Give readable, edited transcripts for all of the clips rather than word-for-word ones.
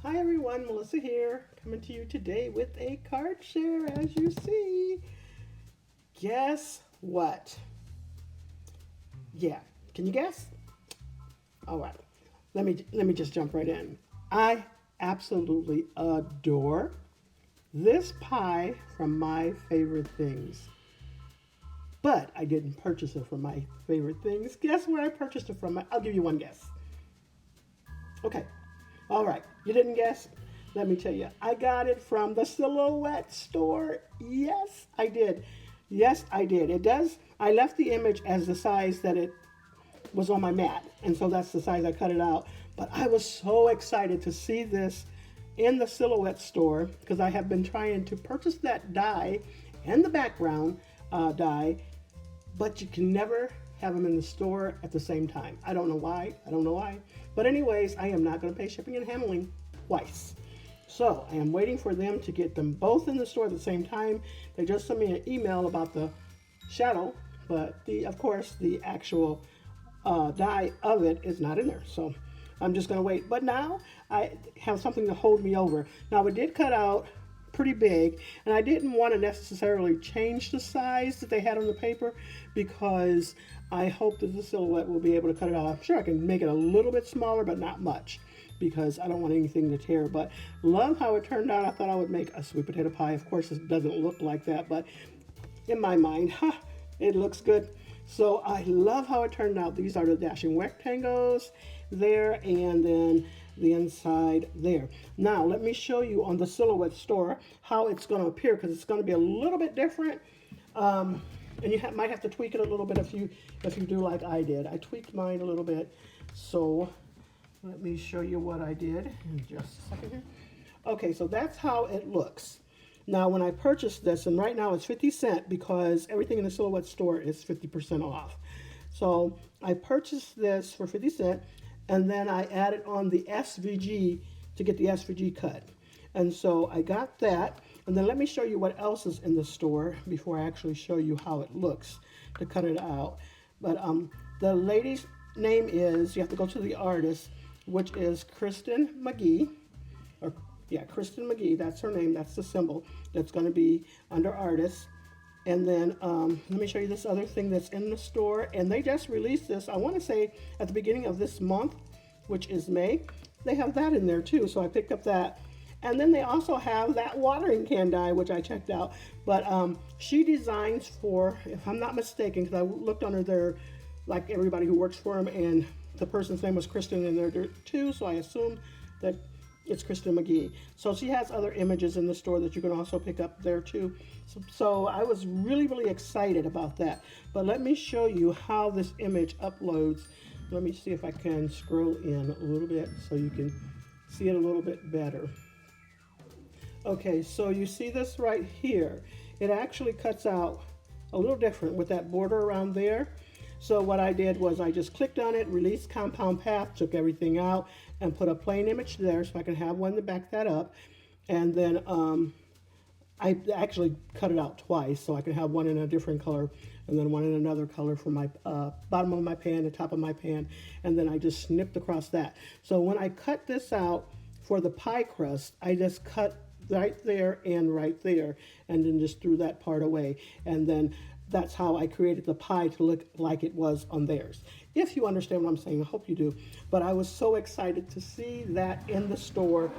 Hi everyone, Melissa here, coming to you today with a card share. As you see, guess what? Yeah, can you guess? All right, let me just jump right in. I absolutely adore this pie from My Favorite Things, but I didn't purchase it from My Favorite Things. Guess where I purchased it from? I'll give you one guess. Okay, all right, you didn't guess? Let me tell you, I got it from the Silhouette store. Yes, I did. Yes, I did. It does. I left the image as the size that it was on my mat, and so that's the size I cut it out. But I was so excited to see this in the Silhouette store because I have been trying to purchase that die and the background die, but you can never have them in the store at the same time. I don't know why. I don't know why. But anyways, I am not going to pay shipping and handling twice. So I am waiting for them to get them both in the store at the same time. They just sent me an email about the shadow, but of course the actual die of it is not in there. So I'm just going to wait. But now I have something to hold me over. Now it did cut out pretty big, and I didn't want to necessarily change the size that they had on the paper because I hope that the Silhouette will be able to cut it out. I'm sure I can make it a little bit smaller, but not much because I don't want anything to tear. But love how it turned out. I thought I would make a sweet potato pie. Of course, it doesn't look like that, but in my mind, it looks good. So I love how it turned out. These are the dashing rectangles there, and then the inside there. Now let me show you on the Silhouette store how it's going to appear because it's going to be a little bit different. And you might have to tweak it a little bit if you do like I did. I tweaked mine a little bit. So let me show you what I did in just a second here. Okay, so that's how it looks. Now, when I purchased this, and right now it's 50 cents because everything in the Silhouette store is 50% off. So I purchased this for 50 cents, and then I added on the SVG to get the SVG cut. And so I got that, and then let me show you what else is in the store before I actually show you how it looks to cut it out. But the lady's name is, you have to go to the artist, which is Kristen McGee, or yeah, Kristen McGee, that's her name, that's the symbol that's going to be under artists. And then let me show you this other thing that's in the store, and they just released this, I want to say at the beginning of this month, which is May. They have that in there too, so I picked up that. And then they also have that watering can die, which I checked out. But she designs for, if I'm not mistaken, because I looked under there, like everybody who works for them, and the person's name was Kristen in there too, so I assume that it's Kristen McGee. So she has other images in the store that you can also pick up there too. So I was really, really excited about that. But let me show you how this image uploads. Let me see if I can scroll in a little bit so you can see it a little bit better. Okay, so you see this right here. It actually cuts out a little different with that border around there. So what I did was I just clicked on it, released compound path, took everything out, and put a plain image there so I can have one to back that up. And then I actually cut it out twice so I can have one in a different color and then one in another color for my bottom of my pan, the top of my pan, and then I just snipped across that. So when I cut this out for the pie crust, I just cut right there and right there, and then just threw that part away. And then that's how I created the pie to look like it was on theirs. If you understand what I'm saying, I hope you do. But I was so excited to see that in the store.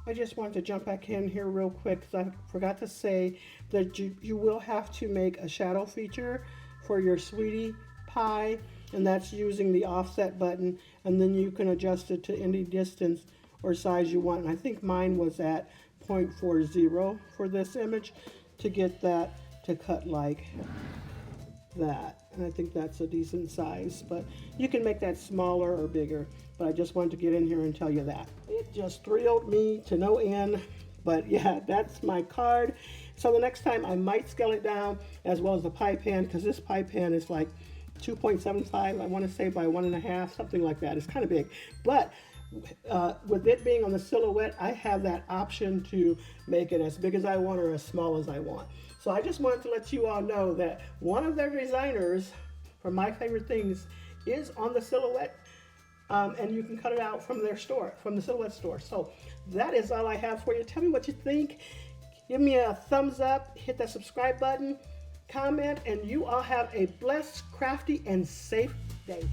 I just wanted to jump back in here real quick because I forgot to say that you will have to make a shadow feature for your sweetie pie, and that's using the offset button, and then you can adjust it to any distance or size you want. And I think mine was at 0.40 for this image to get that to cut like that. And I think that's a decent size, but you can make that smaller or bigger. But I just wanted to get in here and tell you that. It just thrilled me to no end. But yeah, that's my card. So the next time I might scale it down as well as the pie pan, because this pie pan is like 2.75, I want to say, by 1.5, something like that. It's kind of big. But with it being on the Silhouette, I have that option to make it as big as I want or as small as I want. So I just wanted to let you all know that one of their designers for My Favorite Things is on the Silhouette and you can cut it out from their store, from the Silhouette store. So that is all I have for you. Tell me what you think. Give me a thumbs up, hit that subscribe button, comment, and you all have a blessed, crafty, and safe day.